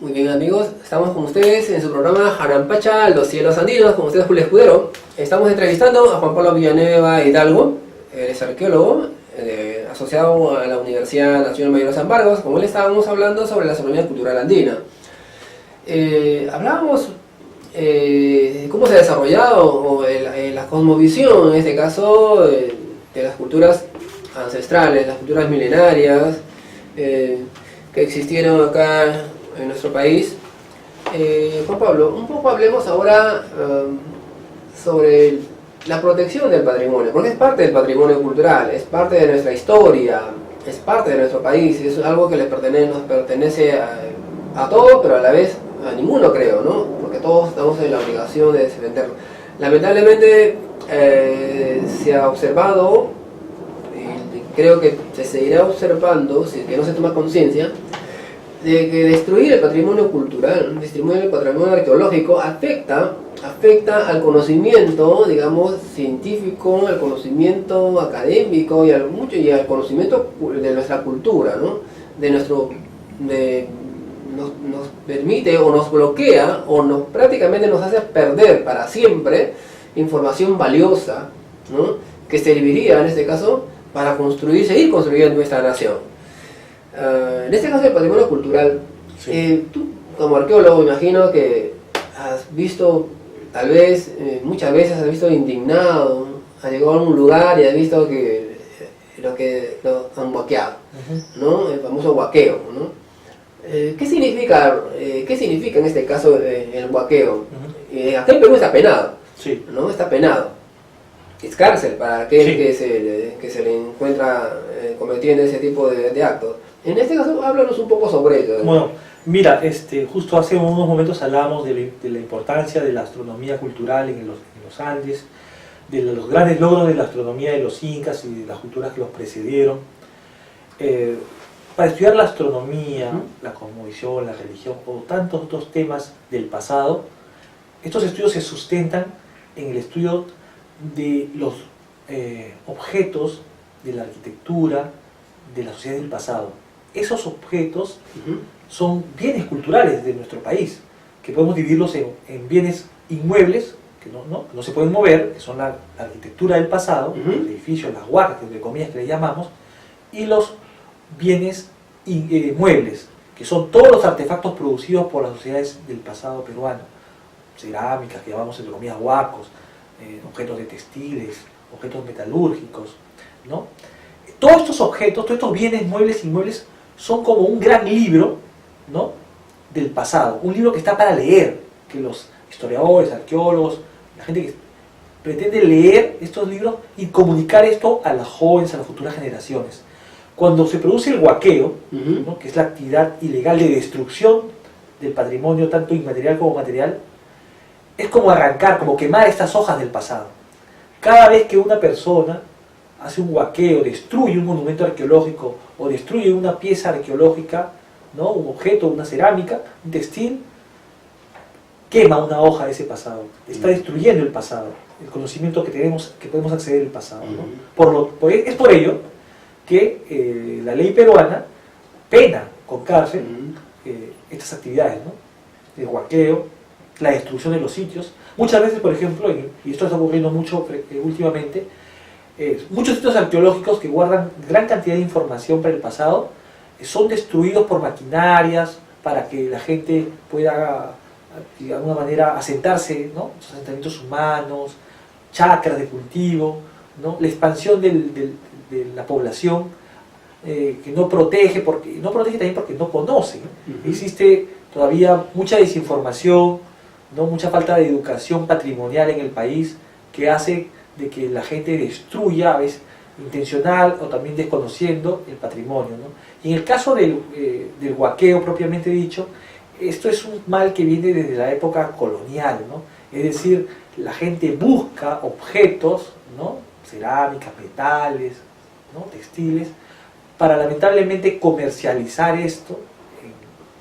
Muy bien amigos, estamos con ustedes en su programa Jarampacha, Los Cielos Andinos, con ustedes Julio Escudero. Estamos entrevistando a Juan Pablo Villanueva Hidalgo, él es arqueólogo, asociado a la Universidad Nacional Mayor de San Marcos. Como él estábamos hablando sobre la astronomía cultural andina. Hablábamos de cómo se ha desarrollado la cosmovisión, en este caso, de las culturas ancestrales, las culturas milenarias, que existieron acá en nuestro país. Juan Pablo, un poco hablemos ahora sobre la protección del patrimonio, porque es parte del patrimonio cultural, es parte de nuestra historia, es parte de nuestro país, es algo que nos pertenece a todos, pero a la vez a ninguno, creo, ¿no? Porque todos estamos en la obligación de defenderlo. Lamentablemente se ha observado, y creo que se seguirá observando, si es que no se toma conciencia, de que destruir el patrimonio cultural, destruir el patrimonio arqueológico afecta al conocimiento, digamos, científico, al conocimiento académico y al conocimiento de nuestra cultura, ¿no? Nos permite o nos bloquea o prácticamente nos hace perder para siempre información valiosa, ¿no? Que serviría en este caso para seguir construyendo nuestra nación. En este caso del patrimonio cultural, sí. Tú como arqueólogo imagino que has visto, tal vez, muchas veces has visto indignado, has llegado a un lugar y has visto que lo han huaqueado, ¿no? El famoso huaqueo, ¿no? ¿Qué significa en este caso el huaqueo? Acá en Perú está penado, sí, ¿no? Está penado. Es cárcel para aquel, sí, que se le encuentra cometiendo ese tipo de actos. En este caso, háblanos un poco sobre ello. Bueno, mira, justo hace unos momentos hablábamos de la importancia de la astronomía cultural en los Andes, de los grandes logros de la astronomía de los incas y de las culturas que los precedieron. Para estudiar la astronomía, la cosmovisión, la religión o tantos otros temas del pasado, estos estudios se sustentan en el estudio de los objetos de la arquitectura de la sociedad del pasado. Esos objetos son bienes culturales de nuestro país, que podemos dividirlos en bienes inmuebles, que no se pueden mover, que son la arquitectura del pasado, el edificio, las huacas, entre comillas que le llamamos, y los bienes muebles, que son todos los artefactos producidos por las sociedades del pasado peruano, cerámicas, que llamamos entre comillas huacos, objetos de textiles, objetos metalúrgicos, ¿no? Todos estos objetos, todos estos bienes muebles e inmuebles son como un gran libro, ¿no?, del pasado, un libro que está para leer, que los historiadores, arqueólogos, la gente que pretende leer estos libros y comunicar esto a las jóvenes, a las futuras generaciones. Cuando se produce el huaqueo, ¿no?, que es la actividad ilegal de destrucción del patrimonio, tanto inmaterial como material, es como arrancar, como quemar estas hojas del pasado. Cada vez que una persona hace un huaqueo, destruye un monumento arqueológico o destruye una pieza arqueológica, ¿no?, un objeto, una cerámica, un textil, quema una hoja de ese pasado, está destruyendo el pasado, el conocimiento que tenemos, que podemos acceder al pasado, ¿no? Es por ello que la ley peruana pena con cárcel estas actividades, ¿no?, el huaqueo, la destrucción de los sitios. Muchas veces, por ejemplo, y esto está ocurriendo mucho últimamente, muchos sitios arqueológicos que guardan gran cantidad de información para el pasado son destruidos por maquinarias para que la gente pueda, de alguna manera, asentarse, ¿no?, los asentamientos humanos, chacras de cultivo, ¿no?, la expansión de la población, que no protege también porque no conoce, ¿no? Existe todavía mucha desinformación, ¿no?, mucha falta de educación patrimonial en el país, que hace de que la gente destruya, a veces intencional o también desconociendo, el patrimonio, ¿no? Y en el caso del huaqueo propiamente dicho, esto es un mal que viene desde la época colonial, ¿no? Es decir, la gente busca objetos, ¿no?, cerámicas, metales, ¿no?, textiles, para lamentablemente comercializar esto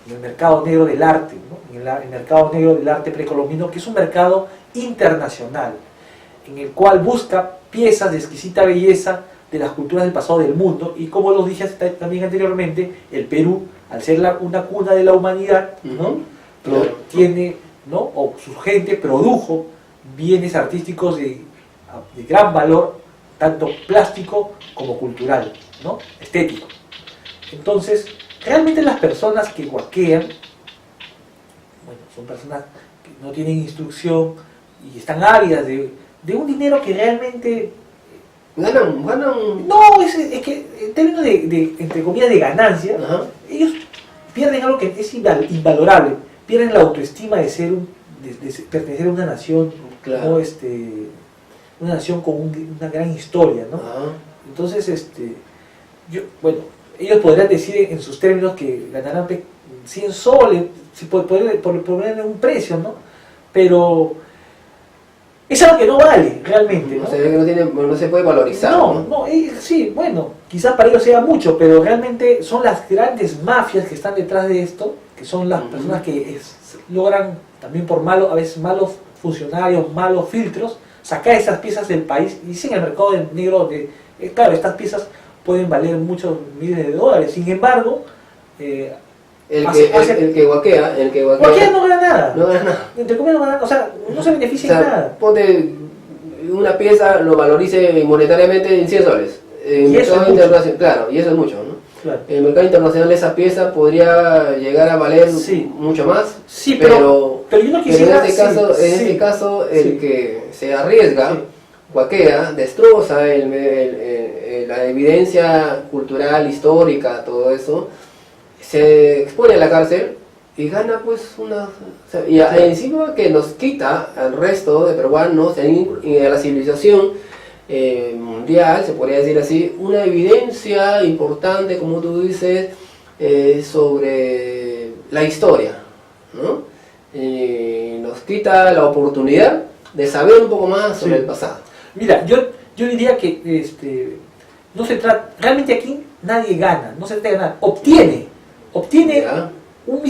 en el mercado negro del arte, ¿no?, en el mercado negro del arte precolombino, que es un mercado internacional, en el cual busca piezas de exquisita belleza de las culturas del pasado del mundo, y como lo dije también anteriormente, el Perú al ser una cuna de la humanidad, ¿no? Claro. Tiene, ¿no? O su gente produjo bienes artísticos de gran valor, tanto plástico como cultural, ¿no? Estético. Entonces, realmente las personas que huaquean, bueno, son personas que no tienen instrucción y están ávidas de un dinero que realmente... Ganan. No, es que en términos entre comillas, de ganancia, Ajá. ellos pierden algo que es invalorable, pierden la autoestima de ser de pertenecer a una nación, Claro. ¿no? Una nación con una gran historia, ¿no? Ajá. Entonces, bueno, ellos podrán decir en sus términos que ganarán 100 soles, si por ponerle un precio, ¿no? Pero es algo que no vale realmente, ¿no? O sea, que no se puede valorizar. Sí, bueno, quizás para ellos sea mucho, pero realmente son las grandes mafias que están detrás de esto, que son las personas que logran, también por a veces malos funcionarios, malos filtros, sacar esas piezas del país y sin el mercado negro, claro, estas piezas pueden valer muchos miles de dólares. Sin embargo, el que guaquea cualquiera no gana nada. No gana nada. Entre comillas no gana nada, o sea, no se beneficia O sea, en nada. Ponte una pieza, lo valorice monetariamente en 100 soles. En Y eso mercado es mucho. internacional, claro, y eso es mucho, ¿no? Claro. En el mercado internacional esa pieza podría llegar a valer Sí. mucho más, Sí, pero yo no quisiera... en este caso el que se arriesga, Sí. guaquea, destroza la evidencia cultural, histórica, todo eso, se expone a la cárcel y gana pues y encima que nos quita al resto de peruanos y a la civilización mundial, se podría decir así, una evidencia importante, como tú dices, sobre la historia, ¿no? Nos quita la oportunidad de saber un poco más sobre el pasado. Mira, yo diría que no se trata, realmente aquí nadie gana, no se trata de ganar, obtiene Ya. un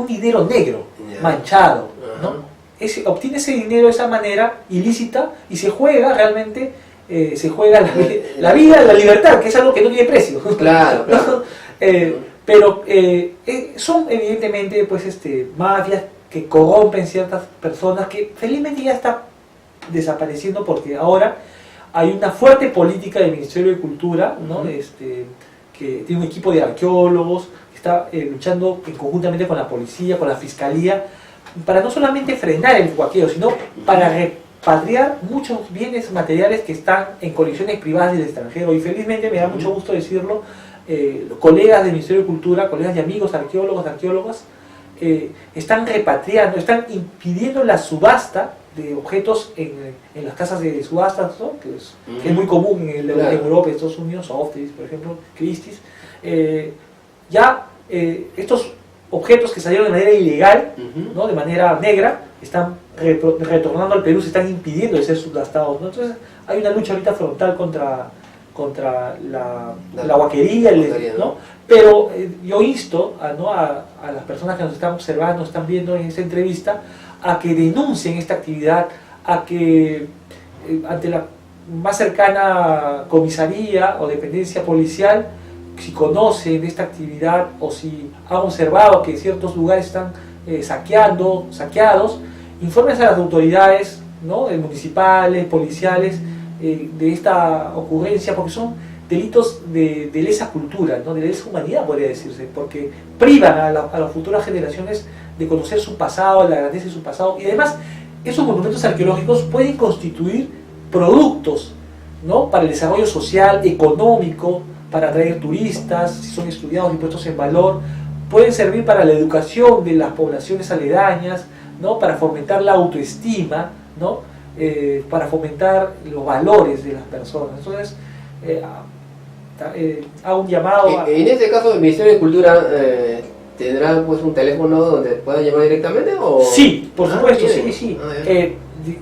dinero negro, Ya. manchado, ¿no? Ajá. Obtiene ese dinero de esa manera ilícita y se juega realmente, se juega la vida, la libertad, que es algo que no tiene precio. Claro, claro. Pero son evidentemente pues mafias que corrompen ciertas personas que felizmente ya está desapareciendo porque ahora hay una fuerte política del Ministerio de Cultura, ¿no? Que tiene un equipo de arqueólogos que está luchando conjuntamente con la policía, con la fiscalía, para no solamente frenar el huaqueo, sino para repatriar muchos bienes materiales que están en colecciones privadas del extranjero. Y felizmente me da mucho gusto decirlo, colegas del Ministerio de Cultura, colegas y amigos, arqueólogas, están repatriando, están impidiendo la subasta de objetos en las casas de subastas, ¿no? que es muy común en Europa, en Estados Unidos, Sotheby's, por ejemplo, Christie's. Estos objetos que salieron de manera ilegal, ¿no? De manera negra, están retornando al Perú, se están impidiendo de ser subgastados, ¿no? Entonces hay una lucha ahorita frontal contra la huaquería, ¿no? Pero yo insto a las personas que nos están observando, están viendo en esta entrevista, a que denuncien esta actividad, a que ante la más cercana comisaría o dependencia policial, si conocen esta actividad o si han observado que ciertos lugares están saqueados, informen a las autoridades, ¿no? Municipales, policiales, de esta ocurrencia, porque son delitos de lesa cultura, ¿no? De lesa humanidad, podría decirse, porque privan a las futuras generaciones de conocer su pasado, la grandeza de su pasado, y además esos monumentos arqueológicos pueden constituir productos, ¿no? Para el desarrollo social, económico, para atraer turistas, si son estudiados y puestos en valor, pueden servir para la educación de las poblaciones aledañas, ¿no? Para fomentar la autoestima, ¿no? Para fomentar los valores de las personas. Entonces, hago un llamado En este caso, el Ministerio de Cultura tendrá pues un teléfono donde puedan llamar directamente, ¿o? Sí, por supuesto, bien. sí.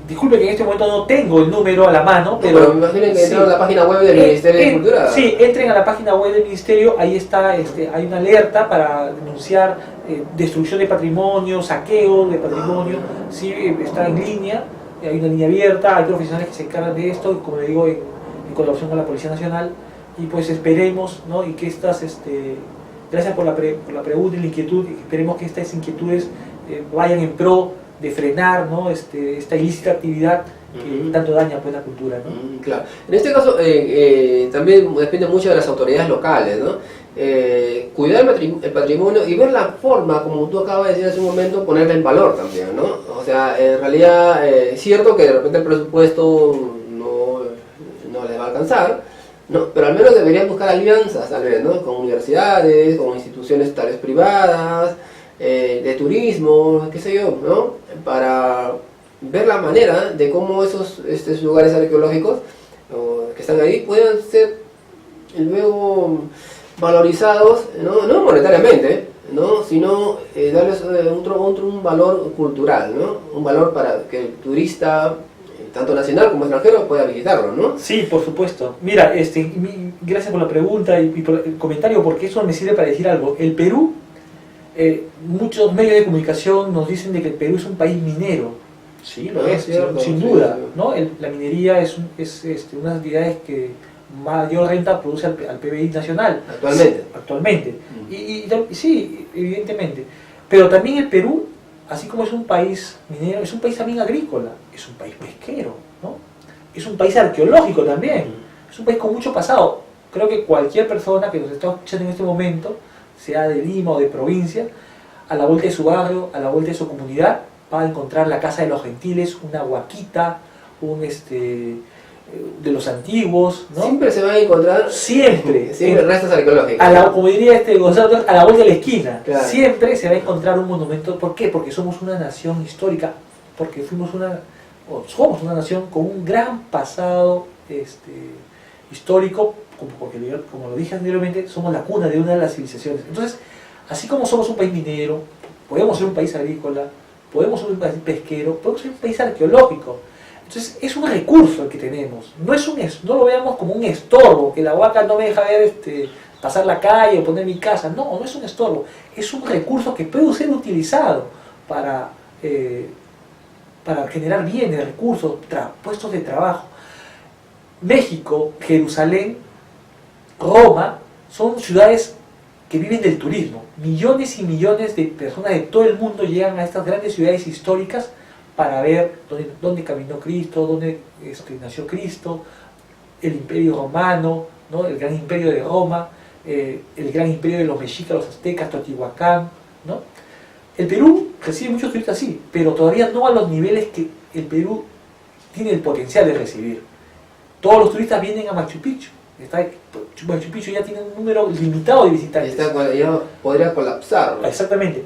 Disculpe que en este momento no tengo el número a la mano, pero me imagino que entran a la página web del Ministerio de Cultura. Sí, entren a la página web del Ministerio, ahí está, hay una alerta para denunciar destrucción de patrimonio, saqueo de patrimonio, sí, está en línea, hay una línea abierta, hay profesionales que se encargan de esto, como le digo, en colaboración con la Policía Nacional, y pues esperemos, ¿no? Y que estas Gracias por la pregunta y la inquietud. Esperemos que estas inquietudes vayan en pro de frenar, ¿no? Esta ilícita actividad que tanto daña pues la cultura, ¿no? Claro. En este caso también depende mucho de las autoridades locales, ¿no? Cuidar el patrimonio y ver la forma, como tú acabas de decir hace un momento, ponerla en valor también, ¿no? O sea, en realidad es cierto que de repente el presupuesto no les va a alcanzar, ¿no? Pero al menos deberían buscar alianzas, tal vez, ¿no? Con universidades, con instituciones tal vez privadas, de turismo, qué sé yo, ¿no? Para ver la manera de cómo estos lugares arqueológicos que están ahí puedan ser luego valorizados, no monetariamente, ¿no? Sino darles un valor cultural, ¿no? Un valor para que el turista, tanto nacional como extranjero, pueda visitarlo, ¿no? Sí, por supuesto. Mira, gracias por la pregunta y por el comentario, porque eso me sirve para decir algo. El Perú, muchos medios de comunicación nos dicen de que el Perú es un país minero. Sí, lo es, cierto, sin duda, sí. ¿No? La minería es una de las actividades que mayor renta produce al PBI nacional. Actualmente. Y sí, evidentemente. Pero también el Perú, así como es un país minero, es un país también agrícola, es un país pesquero, ¿no? Es un país arqueológico también, es un país con mucho pasado. Creo que cualquier persona que nos está escuchando en este momento, sea de Lima o de provincia, a la vuelta de su barrio, a la vuelta de su comunidad, va a encontrar la Casa de los Gentiles, una huaquita, de los antiguos, ¿no? Siempre se van a encontrar siempre restos arqueológicos. Como diría Gonzalo, a la vuelta de la esquina, claro. Siempre se va a encontrar un monumento. ¿Por qué? Porque somos una nación histórica, porque somos una nación con un gran pasado histórico, porque como lo dije anteriormente, somos la cuna de una de las civilizaciones. Entonces, así como somos un país minero, podemos ser un país agrícola, podemos ser un país pesquero, podemos ser un país arqueológico. Entonces es un recurso el que tenemos, no lo veamos como un estorbo, que la huaca no me deja ver pasar la calle o poner mi casa. No es un estorbo, es un recurso que puede ser utilizado para generar bienes, recursos, puestos de trabajo. México, Jerusalén, Roma son ciudades que viven del turismo. Millones y millones de personas de todo el mundo llegan a estas grandes ciudades históricas para ver dónde caminó Cristo, dónde nació Cristo, el Imperio Romano, ¿no? El gran imperio de Roma, el gran imperio de los mexicas, los aztecas, Teotihuacán, ¿no? El Perú recibe muchos turistas, sí, pero todavía no a los niveles que el Perú tiene el potencial de recibir. Todos los turistas vienen a Machu Picchu. Machu Picchu ya tiene un número limitado de visitantes. Ya podría colapsar, ¿no? Exactamente.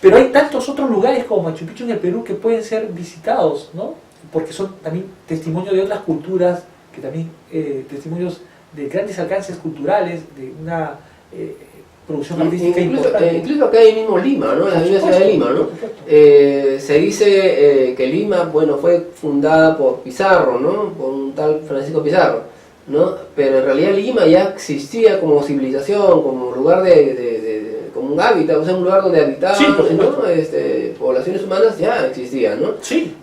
Pero hay tantos otros lugares como Machu Picchu en el Perú que pueden ser visitados, ¿no? Porque son también testimonios de otras culturas, que también testimonios de grandes alcances culturales, de una producción artística importante. Incluso acá en mismo Lima, ¿no? En la misma ciudad de Lima, ¿no? Se dice que Lima, bueno, fue fundada por Pizarro, ¿no? Por un tal Francisco Pizarro, ¿no? Pero en realidad Lima ya existía como civilización, como lugar como un hábitat, o sea, un lugar donde habitaban, sí, ¿no? Poblaciones humanas ya existían, ¿no? Sí.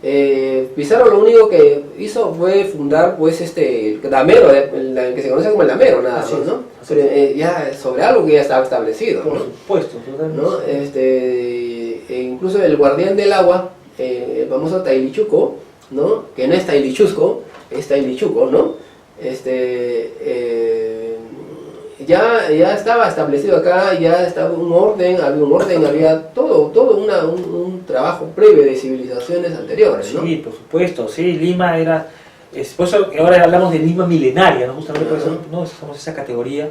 Pizarro lo único que hizo fue fundar, pues, el damero, el que se conoce como el damero, nada más, ¿no? Pero, ya sobre algo que ya estaba establecido, por ¿no? Supuesto, totalmente. ¿No? Incluso el guardián del agua, el famoso Tailichuco, ¿no? Que no es Tailichusco, es Tailichuco, ¿no? Ya estaba establecido acá, ya estaba un orden, había todo un trabajo previo de civilizaciones anteriores, ¿no? Sí, por supuesto, sí, Lima era, por eso que ahora hablamos de Lima milenaria, ¿no? Justamente por eso no usamos esa categoría,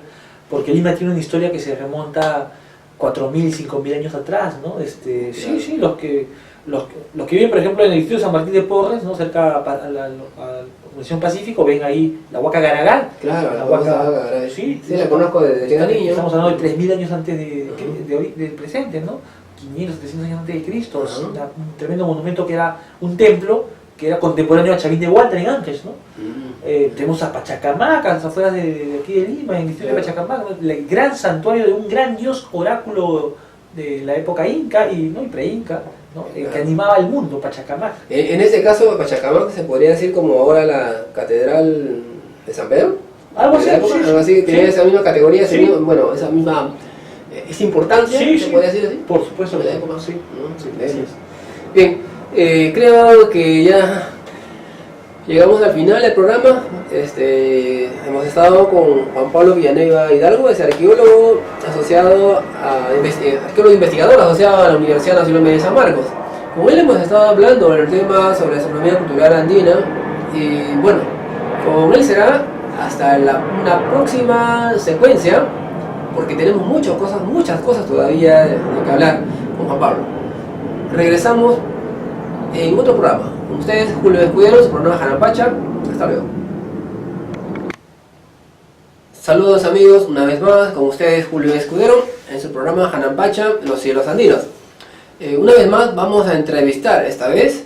porque Lima tiene una historia que se remonta 4.000, 5.000 años atrás, ¿no? Claro. Sí, los que viven, por ejemplo, en el distrito de San Martín de Porres, ¿no? Cerca a la Comisión Pacífico, ven ahí la Huaca Garagán. Claro, la Huaca Garagán. Sí, la conozco desde que era niño. Estamos hablando de 3.000 años antes del presente, ¿no? 500, 700 años antes de Cristo. Un tremendo monumento que era un templo, que era contemporáneo a Chavín de Hualtra en Ancash, ¿no? Tenemos a Pachacamac, a las afueras de aquí de Lima, en el distrito de Pachacamac, ¿no? El gran santuario de un gran dios oráculo de la época inca y pre-inca, ¿no? Que animaba al mundo, Pachacamac. En ese caso, Pachacamac se podría decir como ahora la Catedral de San Pedro. Algo así, tiene esa misma categoría, esa misma esa importancia, Sí, ¿se sí. podría decir así? Por supuesto De que la sí. época, Sí. ¿no? Sí, De así ellos. es. Bien, creo que ya llegamos al final del programa. Hemos estado con Juan Pablo Villanueva Hidalgo, es arqueólogo asociado arqueólogo investigador asociado a la Universidad Nacional de San Marcos. Con él hemos estado hablando del tema sobre la astronomía cultural andina y bueno, con él será hasta una próxima secuencia porque tenemos muchas cosas todavía de que hablar con Juan Pablo. Regresamos en otro programa. Con ustedes, Julio Escudero, su programa Janapacha. Hasta luego. Saludos amigos, una vez más, con ustedes Julio Escudero, en su programa Janapacha, Los Cielos Andinos. Una vez más vamos a entrevistar, esta vez,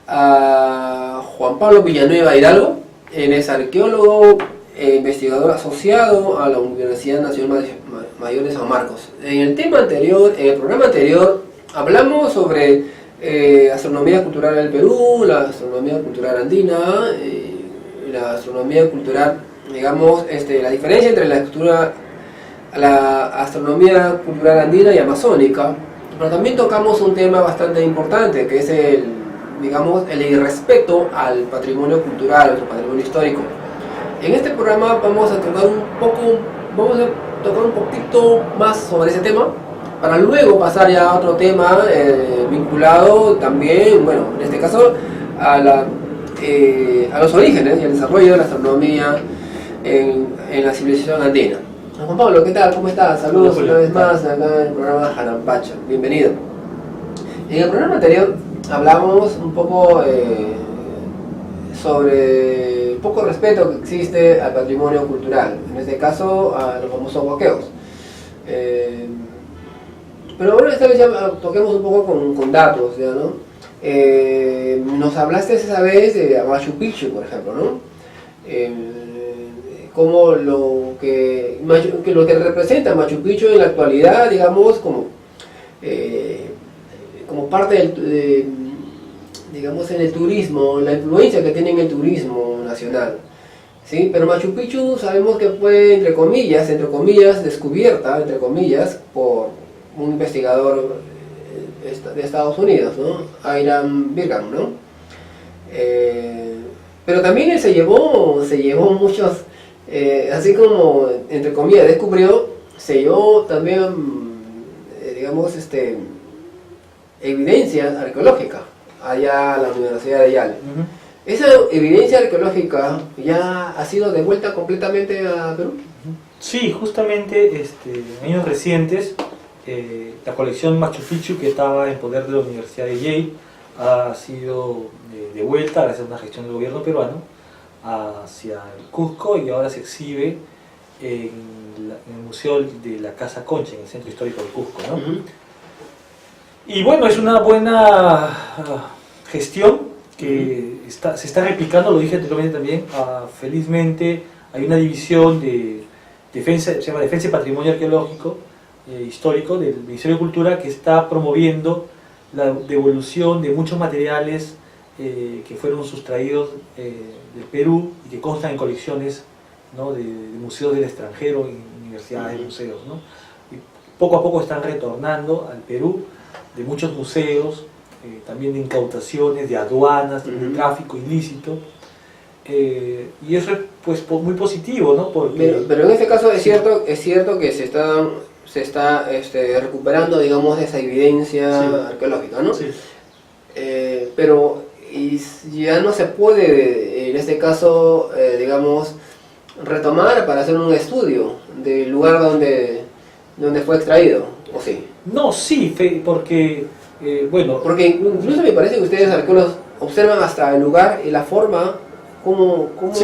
a Juan Pablo Villanueva Hidalgo. Él es arqueólogo e investigador asociado a la Universidad Nacional Mayor de San Marcos. En el programa anterior, hablamos sobre astronomía cultural del Perú, la astronomía cultural andina, la astronomía cultural, digamos, la diferencia entre la astronomía cultural andina y amazónica, pero también tocamos un tema bastante importante, que es el irrespeto al patrimonio cultural, al patrimonio histórico. En este programa vamos a tocar un poquito más sobre ese tema, para luego pasar ya a otro tema vinculado también, bueno, en este caso, a los orígenes y al desarrollo de la astronomía en la civilización andina. Juan Pablo, ¿qué tal? ¿Cómo estás? Saludos una vez más acá en el programa Janapacha. Bienvenido. En el programa anterior hablamos un poco sobre el poco respeto que existe al patrimonio cultural, en este caso a los famosos huaqueos. Pero ahora esta vez ya toquemos un poco con datos, ¿ya, no? Nos hablaste esa vez de Machu Picchu, por ejemplo, ¿no? Como lo que representa Machu Picchu en la actualidad, digamos, como parte digamos, en el turismo, la influencia que tiene en el turismo nacional. ¿Sí? Pero Machu Picchu sabemos que fue, entre comillas, descubierta, entre comillas, por un investigador de Estados Unidos, ¿no? Hiram Bingham, ¿no? Pero también él se llevó muchos, así como, entre comillas, se llevó también, digamos, evidencia arqueológica allá a la Universidad de Yale. ¿Esa evidencia arqueológica ya ha sido devuelta completamente a Perú? Sí, justamente en años recientes la colección Machu Picchu, que estaba en poder de la Universidad de Yale, ha sido devuelta gracias a una gestión del gobierno peruano hacia el Cusco y ahora se exhibe en el Museo de la Casa Concha, en el Centro Histórico del Cusco, ¿no? Y bueno, es una buena gestión que se está replicando, lo dije anteriormente también. Felizmente hay una división de defensa, se llama Defensa y Patrimonio Arqueológico Histórico del Ministerio de Cultura, que está promoviendo la devolución de muchos materiales que fueron sustraídos del Perú y que constan en colecciones, ¿no?, de museos del extranjero, en universidades, museos, ¿no? Y poco a poco están retornando al Perú de muchos museos, también de incautaciones, de aduanas, de tráfico ilícito, y eso es pues muy positivo, ¿no? Porque pero en este caso es cierto que se está recuperando, digamos, esa evidencia arqueológica, ¿no? Sí. Pero ya no se puede, en este caso, digamos, retomar para hacer un estudio del lugar donde fue extraído, ¿o sí? No, sí, porque, bueno... Porque incluso me parece que ustedes, arqueólogos, observan hasta el lugar y la forma, cómo ha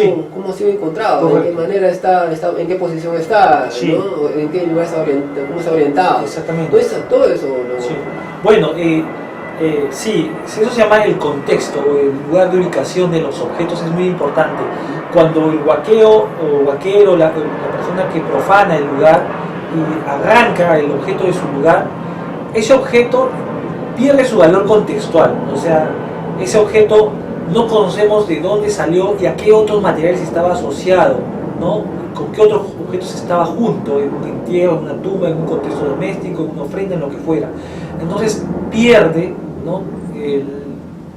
sido encontrado, correcto, en qué manera está, en qué posición está, sí, ¿no? En qué lugar está orientado, cómo está orientado. Exactamente. Todo eso, ¿no? Sí. Bueno, sí, eso se llama el contexto, el lugar de ubicación de los objetos es muy importante. Cuando el huaqueo o huaquero, la persona que profana el lugar y arranca el objeto de su lugar, ese objeto pierde su valor contextual, o sea, ese objeto no conocemos de dónde salió y a qué otros materiales estaba asociado, ¿no? con qué otros objetos estaba junto, en un entierro, en una tumba, en un contexto doméstico, en una ofrenda, en lo que fuera. Entonces pierde, ¿no?,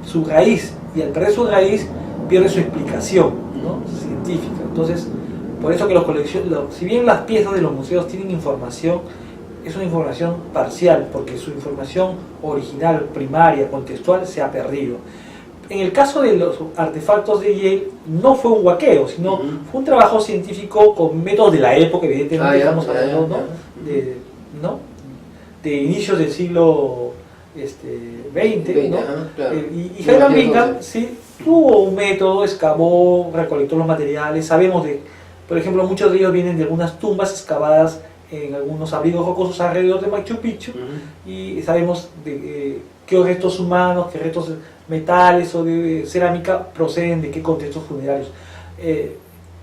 su raíz, y al perder su raíz pierde su explicación, ¿no?, científica. Entonces, por eso que si bien las piezas de los museos tienen información, es una información parcial, porque su información original, primaria, contextual, se ha perdido. En el caso de los artefactos de Yale, no fue un huaqueo, sino fue un trabajo científico con métodos de la época, evidentemente estamos hablando, ¿no?, de inicios del siglo XX, ¿no? Claro. Y Hiram Bingham sí tuvo un método, excavó, recolectó los materiales. Sabemos por ejemplo, muchos de ellos vienen de algunas tumbas excavadas en algunos abrigos rocosos alrededor de Machu Picchu, y sabemos de qué restos humanos, qué restos metales o de cerámica proceden de qué contextos funerarios,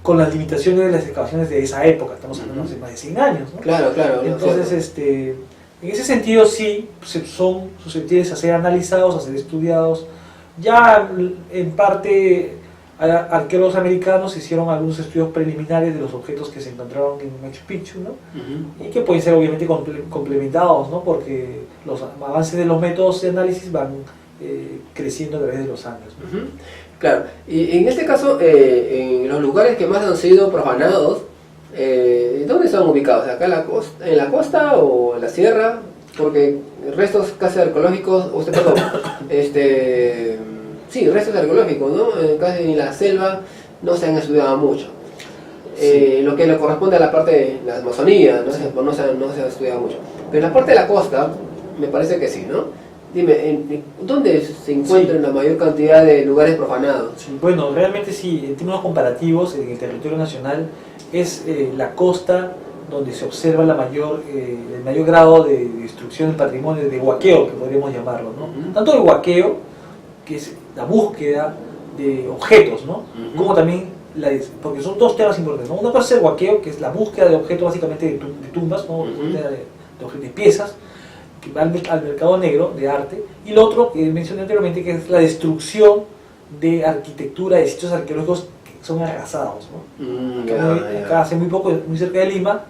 con las limitaciones de las excavaciones de esa época. Estamos hablando hace más de 100 años, ¿no? Claro. Entonces, en ese sentido sí son susceptibles a ser analizados, a ser estudiados. Ya en parte arqueólogos americanos hicieron algunos estudios preliminares de los objetos que se encontraron en Machu Picchu, ¿no? Y que pueden ser obviamente complementados, ¿no?, porque los avances de los métodos de análisis van creciendo a través de los años, ¿no? Claro, y en este caso, en los lugares que más han sido profanados, ¿dónde están ubicados? ¿Acá en la costa o en la sierra? Porque restos casi arqueológicos, sí, restos arqueológicos, ¿no? Casi en la selva no se han estudiado mucho. Lo que le corresponde a la parte de la Amazonía, no se ha estudiado mucho. Pero en la parte de la costa, me parece que sí, ¿no? Dime, ¿dónde se encuentran la mayor cantidad de lugares profanados? Sí, bueno, realmente sí, en términos comparativos, en el territorio nacional es la costa donde se observa el mayor grado de destrucción del patrimonio, de huaqueo, que podríamos llamarlo, ¿no? Tanto el huaqueo, que es la búsqueda de objetos, ¿no? Como también, porque son dos temas importantes, ¿no? Una cosa es el huaqueo, que es la búsqueda de objetos básicamente de tumbas, ¿no? De piezas, que va al mercado negro de arte, y lo otro que mencioné anteriormente, que es la destrucción de arquitectura, de sitios arqueológicos que son arrasados, ¿no? Acá hace muy poco, muy cerca de Lima,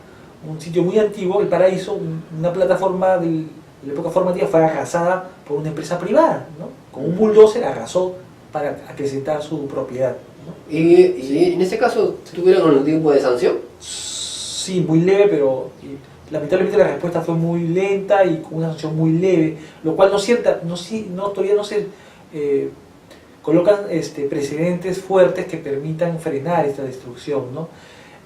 un sitio muy antiguo, El Paraíso, una plataforma de la época formativa fue arrasada por una empresa privada, ¿no? Con un bulldozer arrasó para acrecentar su propiedad, ¿no? ¿Y en ese caso tuvieron algún tipo de sanción? Sí, muy leve, pero lamentablemente la respuesta fue muy lenta y con una sanción muy leve, lo cual todavía no se colocan precedentes fuertes que permitan frenar esta destrucción, ¿no?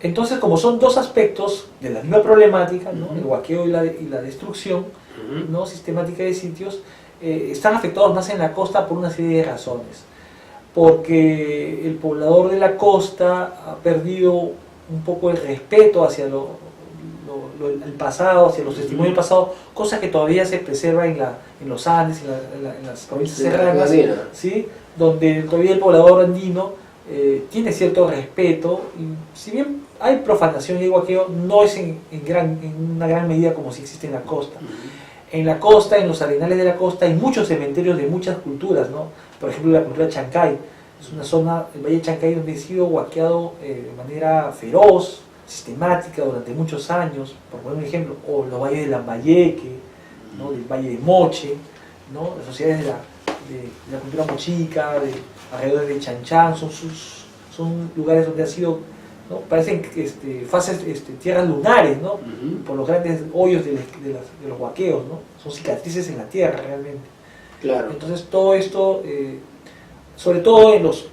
Entonces, como son dos aspectos de la misma problemática, ¿no?, el huaqueo y la destrucción, ¿no?, sistemática de sitios, están afectados más en la costa por una serie de razones. Porque el poblador de la costa ha perdido un poco el respeto hacia el pasado, hacia los testimonios del pasado, cosa que todavía se preserva en los Andes, en las provincias serranas, ¿sí?, donde todavía el poblador andino tiene cierto respeto, y si bien hay profanación y hay huaqueo, no es en una gran medida como si existe en la costa. En la costa, en los arenales de la costa, hay muchos cementerios de muchas culturas, ¿no? Por ejemplo, la cultura Chancay, es una zona, el Valle de Chancay, donde ha sido huaqueado de manera feroz, sistemática, durante muchos años, por poner un ejemplo, o los valles de Lambayeque, ¿no?, del Valle de Moche, ¿no?, las sociedades de la cultura mochica, alrededor de Chanchán, son lugares donde ha sido, ¿no?, parecen tierras lunares, ¿no?, por los grandes hoyos de los huaqueos, ¿no?, son cicatrices en la tierra realmente. Claro. Entonces todo esto, sobre todo en los...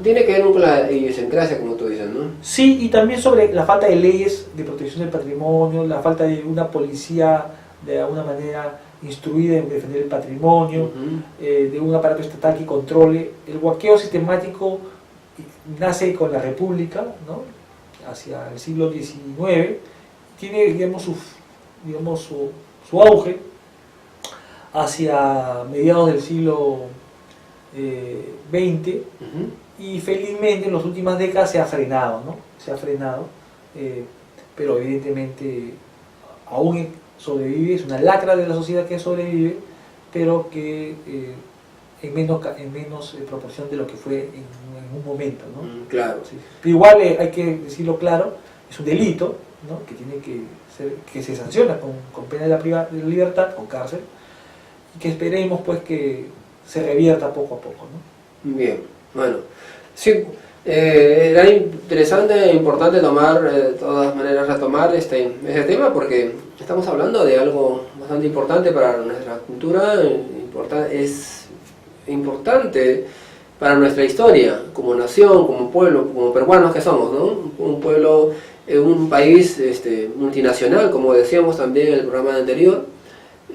tiene que ver con la idiosincrasia, como tú dices, ¿no? Sí, y también sobre la falta de leyes de protección del patrimonio, la falta de una policía de alguna manera instruida en defender el patrimonio, de un aparato estatal que controle. El huaqueo sistemático nace con la República, ¿no?, hacia el siglo XIX, tiene, digamos, su auge hacia mediados del siglo XX, y felizmente en las últimas décadas se ha frenado, ¿no? Se ha frenado, pero evidentemente aún sobrevive, es una lacra de la sociedad que sobrevive, pero que en menos proporción de lo que fue en un momento, ¿no? Claro. Sí. Pero igual hay que decirlo claro, es un delito, ¿no? Que tiene que se sanciona con pena de la libertad, con cárcel, y que esperemos pues que se revierta poco a poco, ¿no? Bien, bueno, sí, era interesante e importante de todas maneras retomar ese tema, porque estamos hablando de algo bastante importante para nuestra cultura, es importante para nuestra historia, como nación, como pueblo, como peruanos que somos, ¿no? Un pueblo, un país multinacional, como decíamos también en el programa anterior,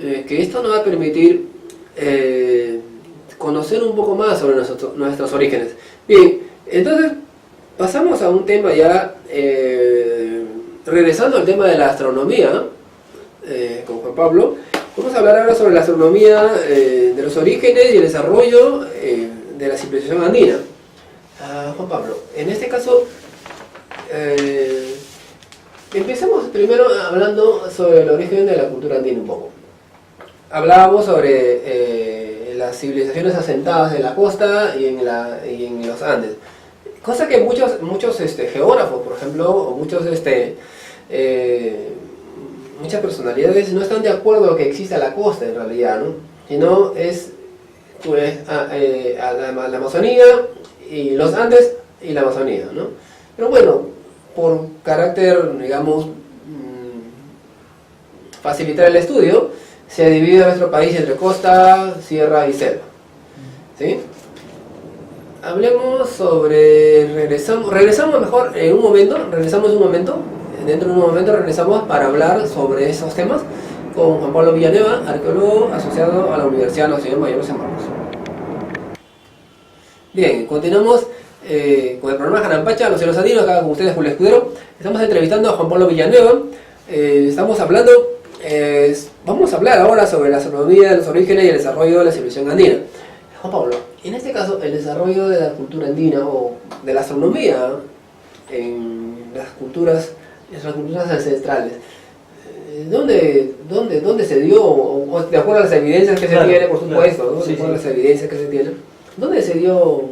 que esto nos va a permitir conocer un poco más sobre nuestros orígenes. Bien, entonces pasamos a un tema ya, regresando al tema de la astronomía, con Juan Pablo. Vamos a hablar ahora sobre la astronomía, de los orígenes y el desarrollo de la civilización andina. Juan Pablo, en este caso, empecemos primero hablando sobre el origen de la cultura andina un poco. Hablábamos sobre las civilizaciones asentadas en la costa y en los Andes. Cosa que muchos geógrafos, por ejemplo, o muchas personalidades no están de acuerdo que exista la costa en realidad, ¿no? Sino es pues, la Amazonía y los Andes y la Amazonía, ¿no? Pero bueno, por carácter, digamos, facilitar el estudio, se divide nuestro país entre costa, sierra y selva, ¿sí? Hablemos sobre... Regresamos mejor en un momento, dentro de un momento regresamos para hablar sobre esos temas con Juan Pablo Villanueva, arqueólogo asociado a la Universidad Nacional Mayor de San Marcos. Bien, continuamos con el programa Janampacha, Los Cielos Andinos, acá con ustedes Julio Escudero. Estamos entrevistando a Juan Pablo Villanueva. Vamos a hablar ahora sobre la astronomía, los orígenes y el desarrollo de la civilización andina. Juan Pablo, en este caso, el desarrollo de la cultura andina o de la astronomía en las culturas ancestrales, ¿dónde se dio, o de acuerdo a las evidencias que se tienen, por supuesto, ¿no? De acuerdo a las evidencias que se tienen, ¿dónde se dio,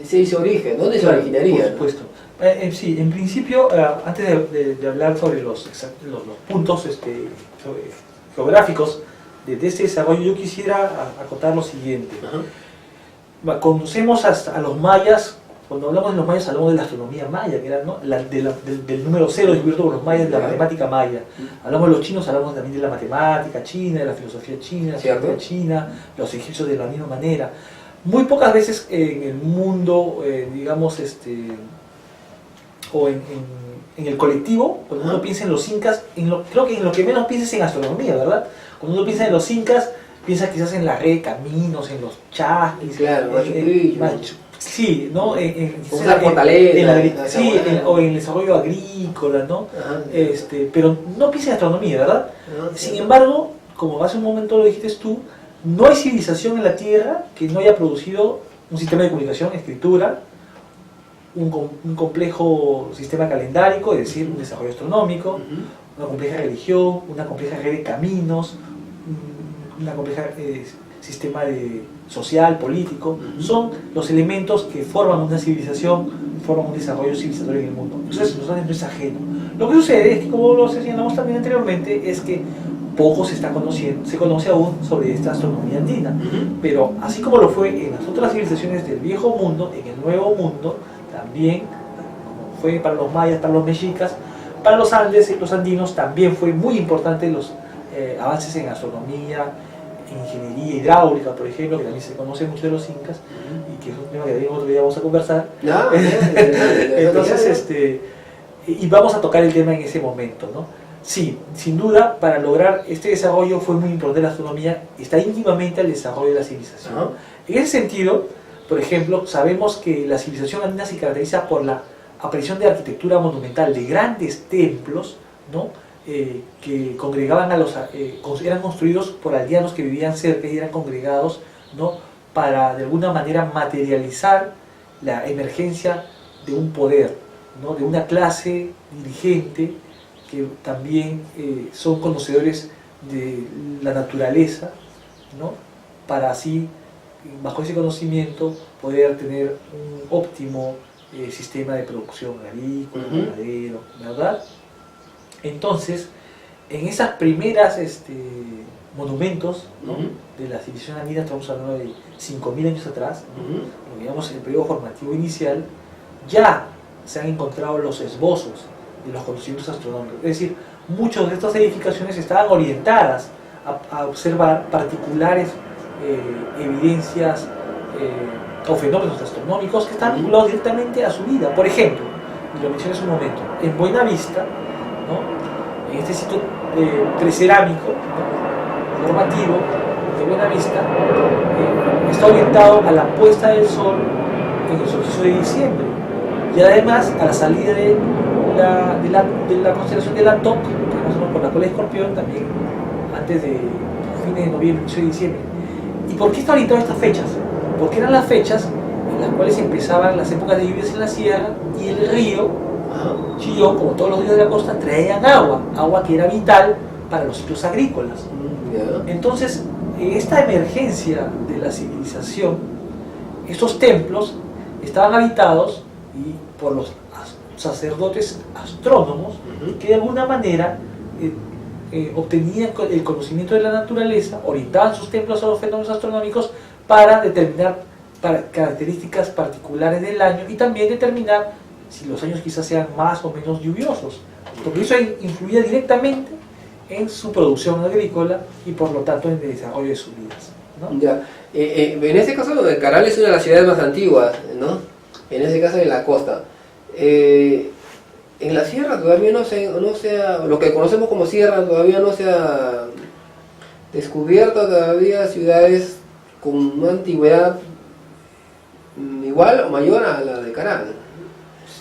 se hizo origen? ¿Dónde se originaría? Por supuesto. Sí, en principio, antes de hablar sobre los puntos geográficos de este desarrollo, yo quisiera acotar lo siguiente. Ajá. Conocemos a los mayas. Cuando hablamos de los mayas hablamos de la astronomía maya, que era, ¿no? del número cero descubierto por los mayas, de la matemática maya. Hablamos de los chinos, hablamos también de la matemática china, de la filosofía china, la filosofía china, los egipcios de la misma manera. Muy pocas veces en el mundo, digamos, o en el colectivo, cuando uno piensa en los incas, creo que en lo que menos piensa es en astronomía, ¿verdad? Cuando uno piensa en los incas, piensa quizás en la red de caminos, en los chasquis, claro, sí, ¿no? Sí, o en el desarrollo agrícola, ¿no? Ajá, pero no piensa en astronomía, ¿verdad? Sin embargo, como hace un momento lo dijiste tú, no hay civilización en la Tierra que no haya producido un sistema de comunicación, escritura, un complejo sistema calendárico, es decir, un desarrollo astronómico, una compleja religión, una compleja red de caminos, una compleja sistema social, político. Son los elementos que forman una civilización, forman un desarrollo civilizatorio en el mundo. Entonces, no es ajeno. Lo que sucede es que, como lo señalamos también anteriormente, es que poco se conoce aún sobre esta astronomía andina. Pero así como lo fue en las otras civilizaciones del viejo mundo, en el nuevo mundo, también, como fue para los mayas, para los mexicas, para los Andes y los andinos, también fue muy importante los avances en astronomía, en ingeniería hidráulica, por ejemplo, que también se conoce mucho de los incas, y que es un tema que otro día vamos a conversar. Entonces, y vamos a tocar el tema en ese momento, ¿no? Sí, sin duda, para lograr este desarrollo fue muy importante la astronomía, está íntimamente al desarrollo de la civilización. En ese sentido, por ejemplo, sabemos que la civilización andina se caracteriza por la aparición de arquitectura monumental, de grandes templos, ¿no? Que congregaban eran construidos por aldeanos que vivían cerca y eran congregados, ¿no? Para de alguna manera materializar la emergencia de un poder, ¿no? De una clase dirigente que también son conocedores de la naturaleza, ¿no? Para así, bajo ese conocimiento, poder tener un óptimo sistema de producción agrícola, ganadero, ¿verdad? Entonces, en esas primeras monumentos, ¿no? De la civilización andina, estamos hablando de 5.000 años atrás, lo que llamamos el periodo formativo inicial, ya se han encontrado los esbozos de los conocimientos astronómicos. Es decir, muchas de estas edificaciones estaban orientadas a observar particulares evidencias o fenómenos astronómicos que están vinculados directamente a su vida. Por ejemplo, y lo mencioné hace un momento, en Buenavista, ¿no? En este sitio precerámico, ¿no? Formativo de Buenavista, está orientado a la puesta del sol en el solsticio de diciembre y además a la salida de la constelación de la TOC, que conocemos por la cola de Escorpión, también antes de fines de noviembre, inicio de diciembre. ¿Y por qué está orientado a estas fechas? Porque eran las fechas en las cuales empezaban las épocas de lluvias en la sierra y el río Chillón, como todos los ríos de la costa, traían agua que era vital para los sitios agrícolas. Entonces, esta emergencia de la civilización, estos templos estaban habitados por los sacerdotes astrónomos que de alguna manera obtenían el conocimiento de la naturaleza, orientaban sus templos a los fenómenos astronómicos para determinar características particulares del año y también determinar si los años quizás sean más o menos lluviosos, porque eso influía directamente en su producción agrícola y por lo tanto en el desarrollo de sus vidas, ¿no? Ya. En este caso, Caral es una de las ciudades más antiguas, ¿no? En este caso, en la costa. En la sierra todavía no se ha, lo que conocemos como sierra, todavía no se ha descubierto todavía ciudades con una antigüedad igual o mayor a la de Caral.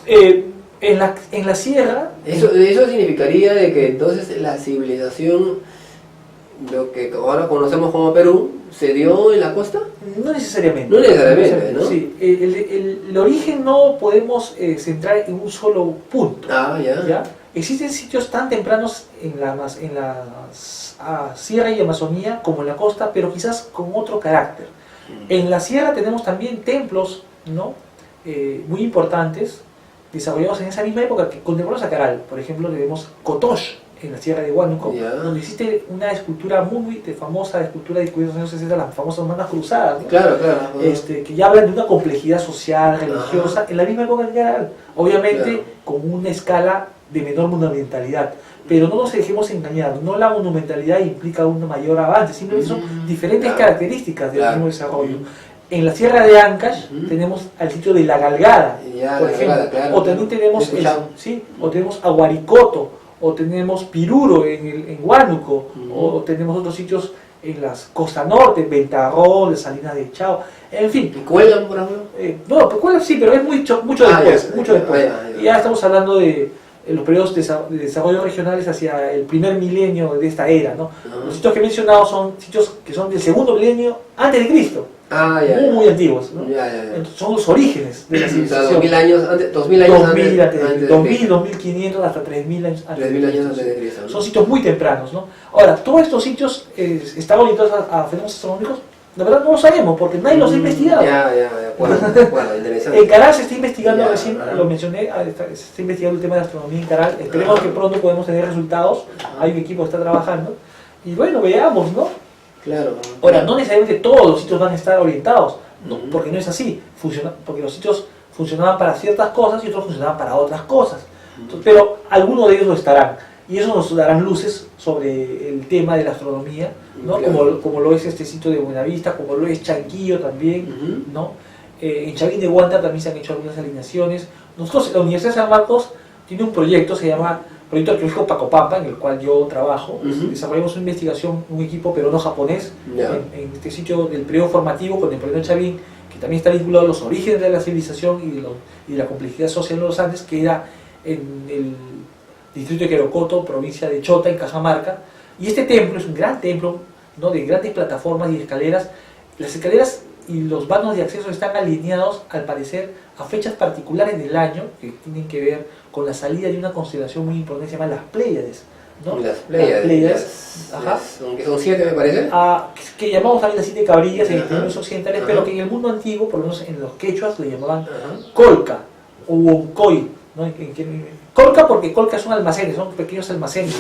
En la sierra... Eso significaría de que entonces la civilización, lo que ahora conocemos como Perú, ¿se dio en la costa? No necesariamente. No necesariamente, ¿no? Sí, el origen no podemos centrar en un solo punto. ¿Ya? Existen sitios tan tempranos en la sierra y Amazonía como en la costa, pero quizás con otro carácter. En la sierra tenemos también templos, ¿no? Muy importantes, desarrollados en esa misma época que contemporáneos a Caral. Por ejemplo, tenemos Cotox en la sierra de Huánuco, donde existe una escultura muy famosa, la escultura de 1960, las famosas manos cruzadas, ¿no? Claro. Que ya hablan de una complejidad social, religiosa, en la misma época que Caral, obviamente con una escala de menor monumentalidad. Pero no nos dejemos engañar, no la monumentalidad implica un mayor avance, simplemente son diferentes características del mismo desarrollo. En la sierra de Ancash tenemos al sitio de La Galgada, por ejemplo, o también tenemos, o tenemos Aguaricoto, o tenemos Piruro en Huánuco, o tenemos otros sitios en las costa norte, Ventarrón, Salinas de Chao, en fin. ¿Y Cuelgan, por ejemplo? No, Cuelgan sí, pero es mucho después. Ya estamos hablando de los periodos de desarrollo regionales hacia el primer milenio de esta era, ¿no? Los sitios que he mencionado son sitios que son del segundo milenio antes de Cristo. Muy antiguos, ¿no? Entonces, son los orígenes de la civilización. O sea, 2000 años antes, 2000, 2500 hasta 3000 años antes. 3000 años antes de Cristo, ¿no? Son sitios muy tempranos, ¿no? Ahora, todos estos sitios están orientados a fenómenos astronómicos. La verdad no lo sabemos porque nadie los ha investigado. De acuerdo, interesante. En Caral se está investigando, recién lo mencioné, se está investigando el tema de astronomía en Caral. Esperemos que pronto podamos tener resultados. Hay un equipo que está trabajando. Y bueno, veamos, ¿no? Claro. Ahora, no necesariamente todos los sitios van a estar orientados, porque no es así. Porque los sitios funcionaban para ciertas cosas y otros funcionaban para otras cosas. Entonces, pero algunos de ellos lo estarán. Y eso nos darán luces sobre el tema de la astronomía, ¿no? Como lo es este sitio de Buenavista, como lo es Chanquillo también, ¿no? En Chavín de Huanta también se han hecho algunas alineaciones. Nosotros, la Universidad de San Marcos tiene un proyecto, se llama Proyecto Arqueológico Pacopampa, en el cual yo trabajo. Desarrollamos una investigación, un equipo peruano-japonés, en este sitio del periodo formativo contemporáneo de Chavín, que también está vinculado a los orígenes de la civilización y de la complejidad social de los Andes, que era en el distrito de Querocoto, provincia de Chota, en Cajamarca. Y este templo es un gran templo, ¿no? De grandes plataformas y escaleras. Las escaleras y los vanos de acceso están alineados, al parecer, a fechas particulares del año que tienen que ver con la salida de una constelación muy importante, se llama las Pléyades, ¿no? Las Pléyades. Son 7, me parece. Que llamamos también las 7 cabrillas en términos occidentales, pero que en el mundo antiguo, por lo menos en los quechuas, le llamaban Colca, o Oncoy, ¿no? Colca porque Colca son almacenes, son pequeños almacenes,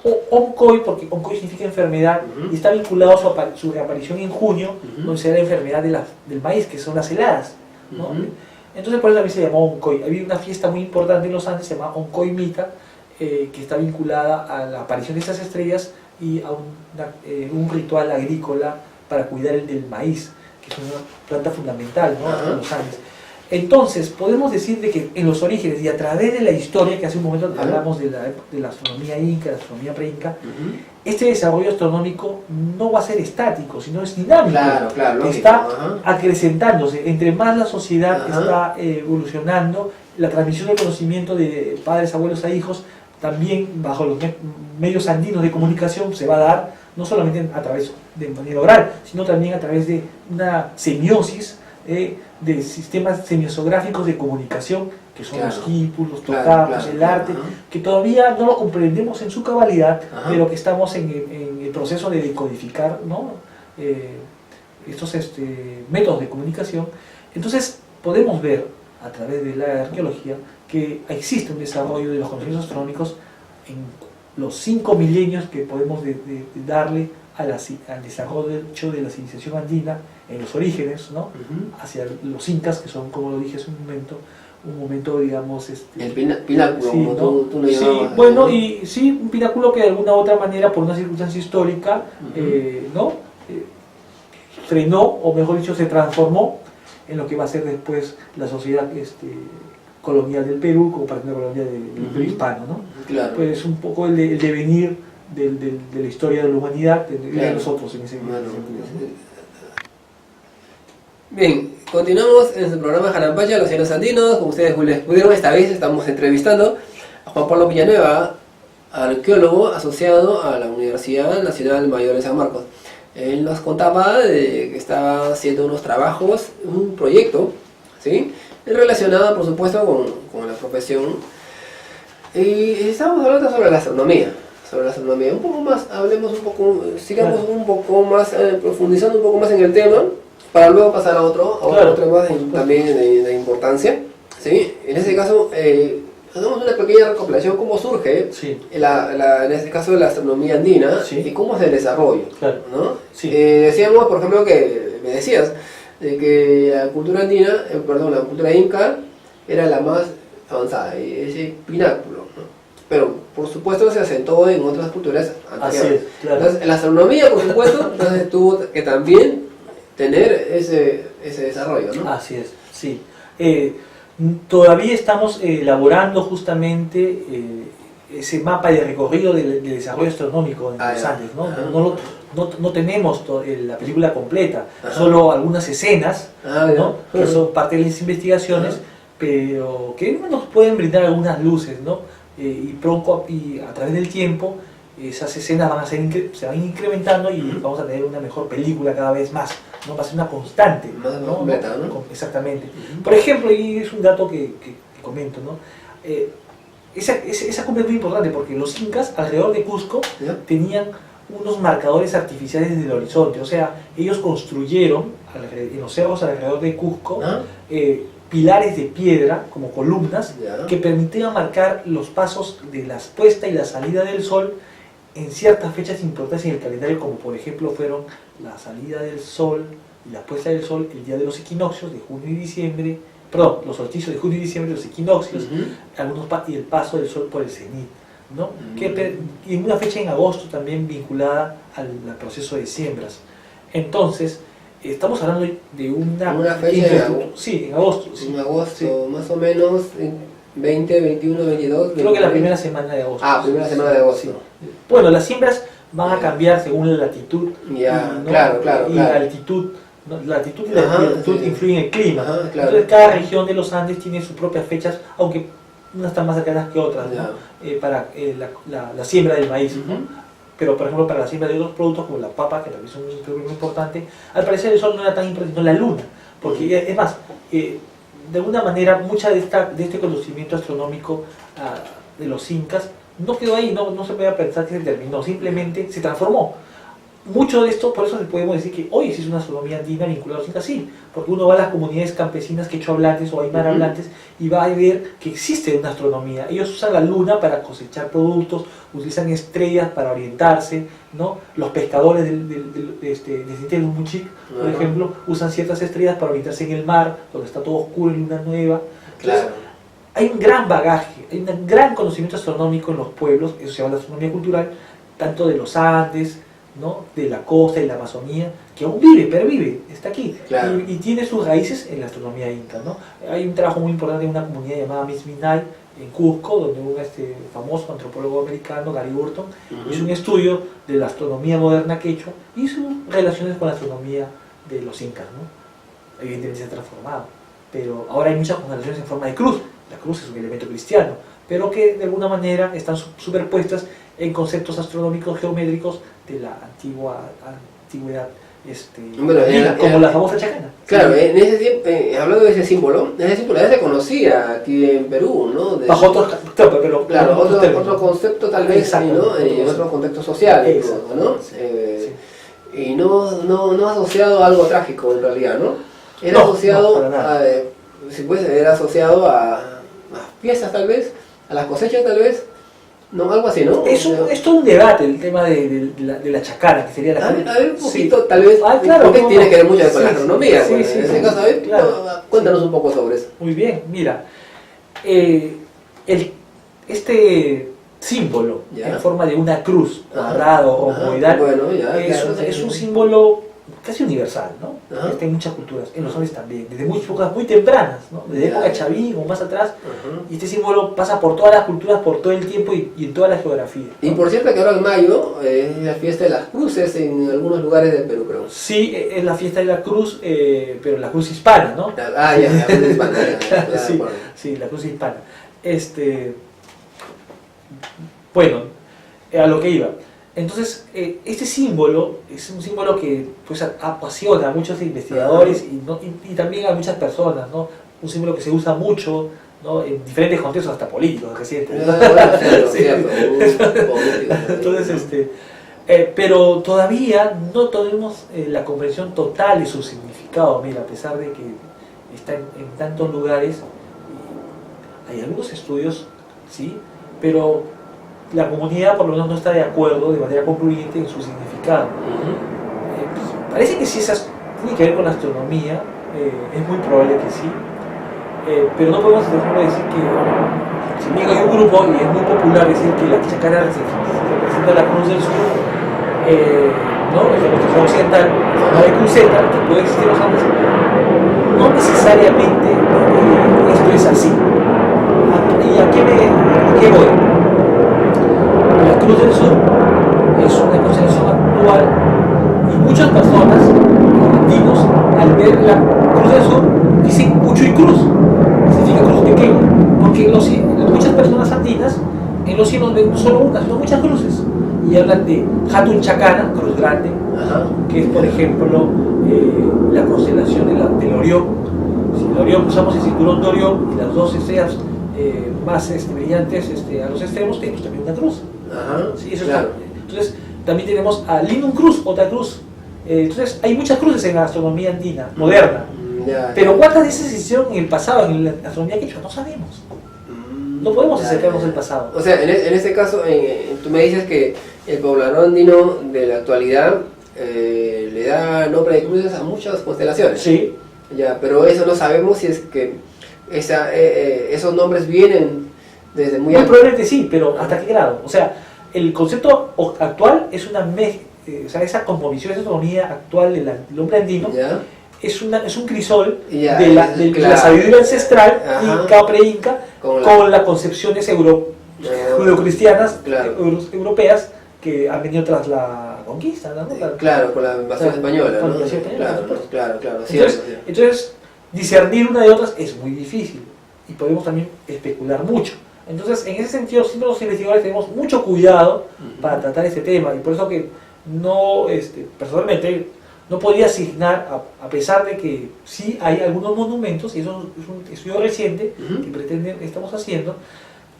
o Oncoy porque Oncoy significa enfermedad y está vinculado a su reaparición en junio, donde se da la enfermedad del maíz, que son las heladas, ¿no? Entonces por eso también se llamó Oncoy. Había una fiesta muy importante en los Andes, se llama Oncoy Mita, que está vinculada a la aparición de estas estrellas y a un ritual agrícola para cuidar el del maíz, que es una planta fundamental, ¿no? En los Andes. Entonces, podemos decir de que en los orígenes y a través de la historia, que hace un momento hablamos de la astronomía inca, la astronomía pre-inca, este desarrollo astronómico no va a ser estático, sino es dinámico. Está acrecentándose. Entre más la sociedad está evolucionando, la transmisión del conocimiento de padres, abuelos a hijos, también bajo los medios andinos de comunicación se va a dar, no solamente a través de manera oral, sino también a través de una semiosis de sistemas semiosográficos de comunicación, que son los quipus, los tocapos, el arte, que todavía no lo comprendemos en su cabalidad, pero que estamos en el proceso de decodificar, ¿no? Estos métodos de comunicación. Entonces podemos ver a través de la arqueología que existe un desarrollo de los conocimientos astronómicos en los 5 milenios que podemos darle al desarrollo de la civilización andina en los orígenes, ¿no? Hacia los incas, que son, como lo dije hace un momento, digamos, el pináculo, sí, como ¿no? tú lo llamabas. Bueno, y sí, un pináculo que de alguna u otra manera, por una circunstancia histórica, ¿no? Frenó, o mejor dicho, se transformó en lo que va a ser después la sociedad colonial del Perú, como parte de la colonia del Imperio Hispano, ¿no? Claro. Pues es un poco el devenir de la historia de la humanidad, de nosotros en ese sentido. Bien, continuamos en el programa Jarampacha, los cielos andinos. Como ustedes les pudieron, esta vez estamos entrevistando a Juan Pablo Villanueva, arqueólogo asociado a la Universidad Nacional Mayor de San Marcos. Él nos contaba de que estaba haciendo unos trabajos, un proyecto, ¿sí?, relacionado, por supuesto, con la profesión. Y estamos hablando sobre la astronomía. Un poco más, sigamos un poco más, profundizando un poco más en el tema, para luego pasar a otro tema también de importancia, ¿sí? En este caso, hacemos una pequeña recopilación cómo surge, en este caso, la astronomía andina, y cómo es el desarrollo, ¿no? Decíamos, por ejemplo, me decías de que la cultura andina, la cultura inca era la más avanzada, ese pináculo, ¿no? Pero por supuesto se asentó en otras culturas anteriores. Entonces, la astronomía, por supuesto, entonces tuvo que también tener ese desarrollo, ¿no? Así es, sí. Todavía estamos elaborando justamente ese mapa de recorrido del desarrollo astronómico en los Andes, ¿no? No tenemos la película completa, solo algunas escenas, ¿no? Que son parte de las investigaciones, pero que nos pueden brindar algunas luces, ¿no? Y a través del tiempo esas escenas se van incrementando y vamos a tener una mejor película cada vez más, ¿no? Va a ser una constante, ¿no? Completa, ¿no? Exactamente. Por ejemplo, y es un dato que comento, ¿no? Esa cumbre es muy importante porque los incas alrededor de Cusco tenían unos marcadores artificiales desde el horizonte, o sea, ellos construyeron en los cerros alrededor de Cusco pilares de piedra como columnas que permitían marcar los pasos de la puesta y la salida del sol en ciertas fechas importantes en el calendario, como por ejemplo fueron la salida del sol y la puesta del sol el día de los equinoccios de junio y diciembre, perdón, los solsticios de junio y diciembre, los equinoccios, y el paso del sol por el cenit, ¿no? Y en una fecha en agosto también vinculada al proceso de siembras. Entonces, estamos hablando de una fecha en agosto. Sí, en agosto. Sí. En agosto, más o menos, 20, 21, 22. Creo que la primera semana de agosto. Primera semana de agosto. Sí. Bueno, las siembras van a cambiar según la latitud. ¿No? Claro. La altitud. ¿No? La latitud y la altitud influyen en el clima. Entonces, cada región de los Andes tiene sus propias fechas, aunque unas están más cercanas que otras, ¿no? Para la siembra del maíz, ¿no? Pero por ejemplo para la siembra de otros productos como la papa, que también es un producto muy importante, al parecer el sol no era tan importante, sino la luna, porque es más, de alguna manera mucha de este conocimiento astronómico de los incas no quedó ahí, no se podía pensar que se terminó, simplemente se transformó. mucho de esto, por eso podemos decir que hoy existe una astronomía andina vinculada a los incas, sí, porque uno va a las comunidades campesinas quechua-hablantes o aymara-hablantes y va a ver que existe una astronomía. Ellos usan la luna para cosechar productos, utilizan estrellas para orientarse, ¿no? Los pescadores de Muchic, por ejemplo, usan ciertas estrellas para orientarse en el mar, cuando está todo oscuro en luna nueva. Entonces, Claro. hay un gran bagaje, hay un gran conocimiento astronómico en los pueblos, eso se llama la astronomía cultural, tanto de los Andes, ¿no? De la costa y la Amazonía, que aún vive, pervive, está aquí, Claro. y tiene sus raíces en la astronomía inca, ¿no? Hay un trabajo muy importante en una comunidad llamada Misminay, en Cusco, donde un famoso antropólogo americano, Gary Burton, hizo un estudio de la astronomía moderna quechua y sus relaciones con la astronomía de los incas, ¿no? Evidentemente se ha transformado, pero ahora hay muchas constelaciones en forma de cruz. La cruz es un elemento cristiano, pero que de alguna manera están superpuestas en conceptos astronómicos geométricos de la antigüedad, Bueno, como la famosa chacana. Claro, en ese tiempo, hablando de ese símbolo ya se conocía aquí en Perú, ¿no? Bajo otros, claro, otros términos. otro concepto tal vez, Exacto, ¿no? En otro contexto social, incluso, ¿no? Sí, Y no asociado a algo trágico en realidad, ¿no? Era No, asociado para nada. era asociado a fiestas tal vez, a las cosechas tal vez, no, algo así, ¿no? Es todo un debate el tema de la chacana, que sería la cruz. A ver, un Sí. poquito, tal vez, Claro, porque ¿cómo tiene no? que ver mucho con Sí, la astronomía, sí, pues, sí, en sí, ese caso, a ver, claro. cuéntanos un poco sobre eso. Muy bien, mira, este símbolo Ya. en forma de una cruz, Ajá. cuadrada o Ajá. romboidal, Bueno, ya, es, claro, es sí. un símbolo casi universal, ¿no? Ajá. Está en muchas culturas, en los Andes también, desde muy épocas muy tempranas, ¿no? Desde Ya. época chavín o más atrás, Ajá. y este símbolo pasa por todas las culturas, por todo el tiempo y en toda la geografía, ¿no? Y por cierto que ahora en mayo es la fiesta de las cruces en algunos lugares del Perú, creo. Sí, es la fiesta de la cruz, pero la cruz hispana, ¿no? Ah, ya, la cruz hispana, ya, Sí, bueno. sí, la cruz hispana. Bueno, a lo que iba. Entonces, este símbolo es un símbolo que pues, apasiona a muchos investigadores y también a muchas personas, ¿no? Un símbolo que se usa mucho, ¿no? En diferentes contextos, hasta políticos recientes. Ah, bueno, cierto, Sí. cierto. Político, Entonces, pero todavía no tenemos la comprensión total de su significado. Mira, a pesar de que está en tantos lugares, hay algunos estudios, sí, pero la comunidad por lo menos no está de acuerdo de manera concluyente en su significado. Pues, parece que si esas tiene que ver con la astronomía, es muy probable que sí, pero no podemos por ejemplo decir que, si bien hay un grupo y es muy popular decir que la chacana representa la cruz del sur, ¿no? Es la construcción occidental, la de cruceta, que puede existir en los Andes, no necesariamente esto es así. ¿Y a qué voy? La Cruz del Sur es una constelación actual y muchas personas, andinos, al ver la Cruz del Sur, dicen Uchuy Cruz, significa cruz pequeña, porque muchas personas andinas en los cielos ven no solo una, sino muchas cruces, y hablan de Hatun Chacana, cruz grande, Ajá. que es por ejemplo la constelación del Orión. Si el Orión usamos el cinturón de Orión y las dos estrellas más brillantes a los extremos, tenemos también una cruz. Ajá. Sí, eso claro. Entonces, también tenemos a Linum Cruz, otra cruz. Entonces, hay muchas cruces en la astronomía andina, moderna. Ya, Pero ¿cuántas de esas se hicieron en el pasado, en la astronomía quechua? No sabemos. No podemos acercarnos al pasado. O sea, en este caso, tú me dices que el poblador andino de la actualidad le da nombre de cruces a muchas constelaciones. Sí. Ya, pero eso no sabemos si es que esos nombres vienen desde muy Muy probablemente sí, pero ¿hasta qué grado? O sea, el concepto actual es una o sea, esa cosmovisión, esa astronomía actual del hombre andino, ¿Ya? es un crisol Ya, de la claro. sabiduría ancestral, Ajá. inca o pre-inca, con las concepciones judeocristianas, Claro. europeas, que han venido tras la conquista, ¿no? Claro, con la invasión española, Con ¿no? la invasión española, Claro, por supuesto. claro, Entonces, entonces, discernir una de otras es muy difícil y podemos también especular mucho. Entonces, en ese sentido, siempre los investigadores tenemos mucho cuidado para tratar este tema y por eso que no, personalmente, no podría asignar, a pesar de que sí hay algunos monumentos, y eso es un estudio reciente que estamos haciendo,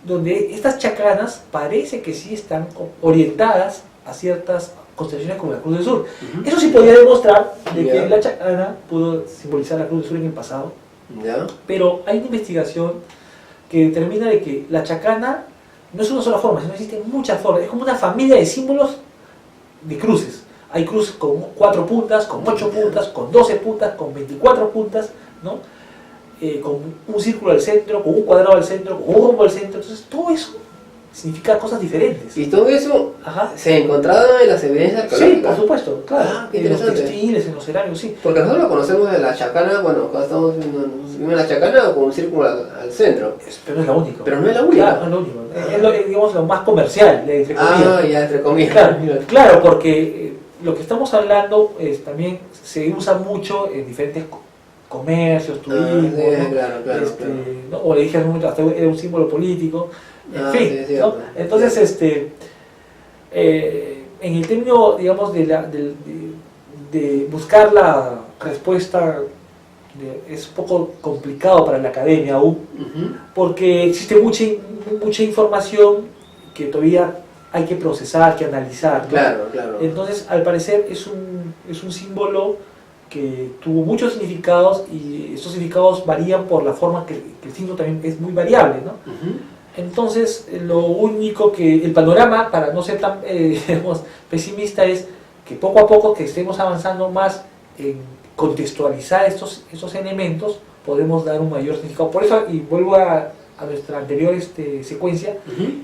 donde estas chacanas parece que sí están orientadas a ciertas constelaciones como la Cruz del Sur. Eso sí podía demostrar de que Ya. la chacana pudo simbolizar la Cruz del Sur en el pasado, ¿Ya? pero hay una investigación que determina de que la chacana no es una sola forma, sino existen muchas formas, es como una familia de símbolos de cruces. Hay cruces con 4 puntas, con 8 puntas, con 12 puntas, con 24 puntas, ¿no? Con un círculo al centro, con un cuadrado al centro, con un rombo al centro. Entonces todo eso significa cosas diferentes. Y todo eso Ajá. se encontraba en las evidencias Sí, arqueológicas. por supuesto, claro. Ah, qué En los interesante. textiles, en los cerámicos, sí. Porque nosotros lo conocemos de la chacana, bueno, cuando estamos viendo la chacana con un círculo al centro. Pero no es la única. Pero no es la única. Claro, no es lo único. Es digamos, lo más comercial, entre comillas. Ya, entre comillas. Claro, porque lo que estamos hablando también se usa mucho en diferentes comercios, turismo, ¿no? Claro. ¿no? O le dije hace un momento, hasta era un símbolo político, en fin, sí, ¿no? Entonces, en el término, digamos, de buscar la respuesta, es un poco complicado para la academia aún, porque existe mucha información que todavía hay que procesar, que analizar, ¿no? Claro. Entonces, al parecer, es un símbolo que tuvo muchos significados y estos significados varían por la forma que el símbolo también es muy variable, ¿no? Entonces, lo único el panorama, para no ser tan digamos, pesimista, es que poco a poco que estemos avanzando más en contextualizar estos elementos, podremos dar un mayor significado. Por eso, y vuelvo a nuestra anterior secuencia,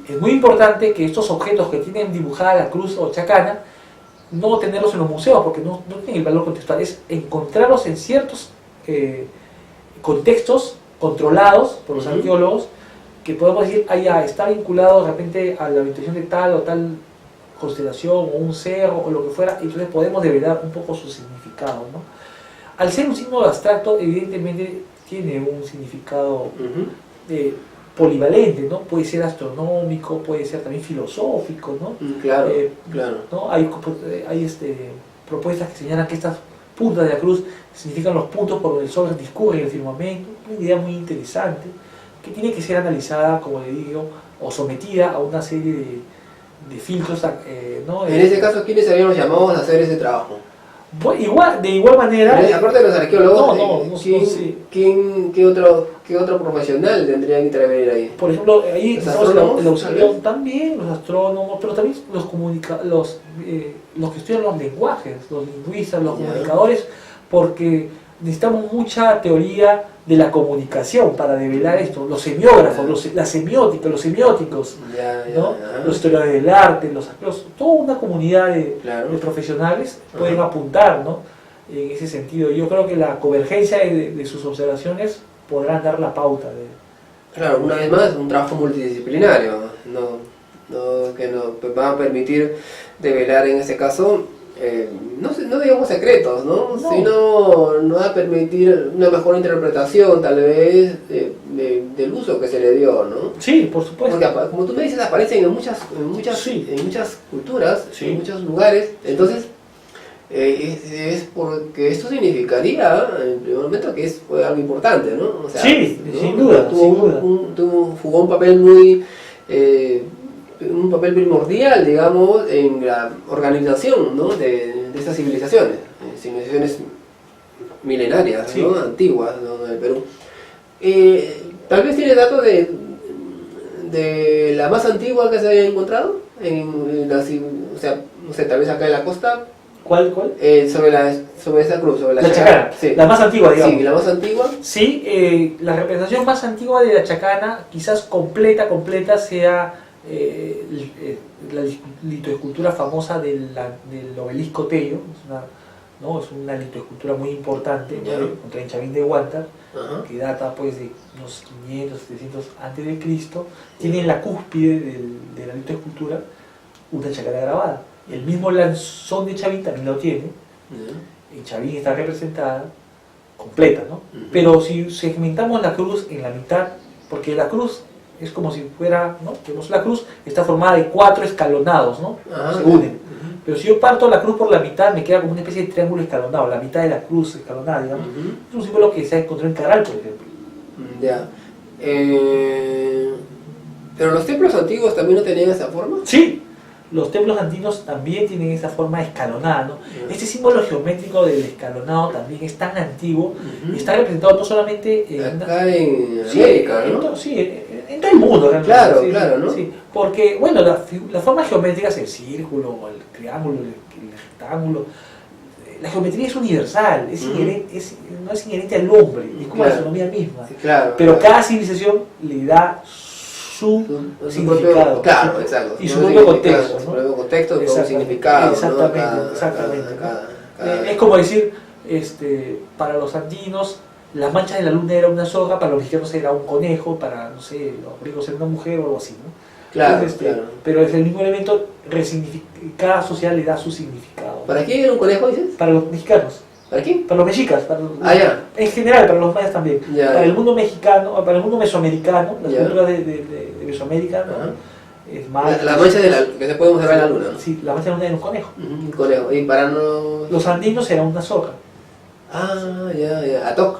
es muy importante que estos objetos que tienen dibujada la cruz o chacana, no tenerlos en los museos, porque no tienen el valor contextual, es encontrarlos en ciertos contextos controlados por los arqueólogos, que podemos decir, está vinculado de repente a la habitación de tal o tal constelación, o un cerro, o lo que fuera, y entonces podemos develar un poco su significado, ¿no? Al ser un signo abstracto, evidentemente tiene un significado polivalente, ¿no? Puede ser astronómico, puede ser también filosófico, ¿no? Claro. ¿no? Hay propuestas que señalan que estas puntas de la cruz significan los puntos por donde el sol discurre en el firmamento, una idea muy interesante, que tiene que ser analizada, como le digo, o sometida a una serie de filtros, ¿no? En ese caso, ¿quiénes habíamos llamado a hacer ese trabajo? De igual manera... Aparte de los arqueólogos, sí. ¿qué otro profesional tendría que intervenir ahí? Por ejemplo, ahí ¿Los estamos astrónomos, en la auxiliar también, los astrónomos, pero también los que estudian los lenguajes, los lingüistas, los comunicadores, porque necesitamos mucha teoría de la comunicación para develar esto, los semiógrafos, la semiótica, los semióticos, ¿no? Los historiadores del arte, los arqueólogos, toda una comunidad de profesionales pueden apuntar, ¿no? En ese sentido. Yo creo que la convergencia de sus observaciones podrán dar la pauta. Claro, una vez más, un trabajo multidisciplinario, que nos va a permitir develar en este caso, no digamos secretos, ¿no? Sino nos va a permitir una mejor interpretación, tal vez, del uso que se le dio, ¿no? Sí, por supuesto. Porque, como tú me dices, aparecen en muchas culturas, en muchos lugares, entonces es porque esto significaría, en primer momento, que fue algo importante, ¿no? O sea, sin duda. Jugó un papel un papel primordial, digamos, en la organización, ¿no? de estas civilizaciones milenarias, ¿no? Antiguas, ¿no? del Perú. Tal vez tiene datos de la más antigua que se haya encontrado, o sea, no sé, tal vez acá en la costa. ¿Cuál? Sobre esa cruz, sobre la chacana. Sí. La más antigua, digamos. Sí, la más antigua. Sí, la representación más antigua de la chacana, quizás completa, sea la litoescultura famosa del obelisco Tello. Es una litoescultura muy importante, contra Inchavín de Huántar, que data pues de unos 500, 700 antes de Cristo. Tiene en la cúspide de la litoescultura una chacana grabada. El mismo lanzón de Chavín también lo tiene. En Chavín está representada completa, ¿no? Pero si segmentamos la cruz en la mitad, porque la cruz es como si fuera, ¿no? La cruz está formada de 4 escalonados, ¿no? Se unen. Pero si yo parto la cruz por la mitad, me queda como una especie de triángulo escalonado, la mitad de la cruz escalonada, digamos. Es un símbolo que se encontró en Caral, por ejemplo. Ya. ¿Pero los templos antiguos también no tenían esa forma? Sí. los templos andinos también tienen esa forma escalonada, ¿no? Este símbolo geométrico del escalonado también es tan antiguo y está representado no solamente acá en sí, América, ¿no? En todo el mundo, realmente. Claro, Sí, claro, ¿no? Sí, porque, bueno, las formas geométricas, el círculo, el triángulo, el rectángulo, la geometría es universal, no es inherente al hombre, es como la astronomía misma. Sí, claro, pero claro. cada civilización le da su Su significado. claro, exacto. Y su propio contexto, Su ¿no? propio contexto con un Exactamente, significado. exactamente, ¿no? exactamente. Cada- Es como decir, para los andinos, la mancha de la luna era una soga, para los mexicanos era un conejo, para, no sé, los griegos era una mujer o algo así, ¿no? Claro, Entonces, claro. Pero es el mismo elemento, cada sociedad le da su significado. ¿Para quién era un conejo, dices? Para los mexicanos, ¿Para quién? para los mexicas, Ya. en general, para los mayas también. Ya. Para el mundo mexicano, para el mundo mesoamericano, las Ya. culturas de Mesoamérica, ¿no? Ajá. Es más, La mancha que se puede observar en la luna, ¿no? Sí, la mancha de la luna era un conejo. Un conejo. Y para no... Los andinos eran una soga. Ya. Atok.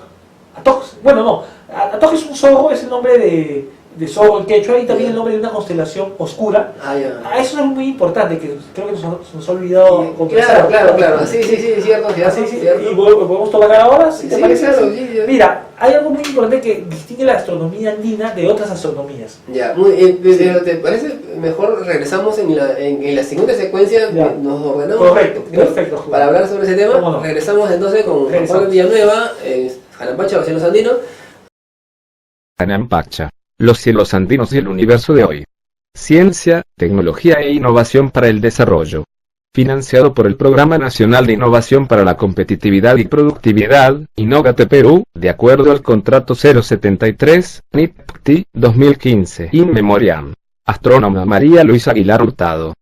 Atok, bueno, no. Atok es un zorro, es el nombre de zorro en quechua y también el nombre de una constelación oscura. Ya. Eso es algo muy importante que creo que nos ha olvidado conversar. Claro. Sí, cierto. Sí, cierto. y podemos tocar ahora, si te Sí, parece. claro, sí. Mira, hay algo muy importante que distingue la astronomía andina de otras astronomías. Ya, pero ¿te parece mejor regresamos en la siguiente secuencia? Ya. Nos ordenamos. Correcto, ¿no? perfecto, Juan. Para hablar sobre ese tema, ¿Cómo no? regresamos entonces con Juan Regresamos. Pablo Villanueva, Janampacha, los cielos andinos. Janampacha, los cielos andinos y el universo de hoy. Ciencia, tecnología e innovación para el desarrollo. Financiado por el Programa Nacional de Innovación para la Competitividad y Productividad, Innovate Perú, de acuerdo al contrato 073, NIPT 2015, In Memoriam. Astrónoma María Luisa Aguilar Hurtado.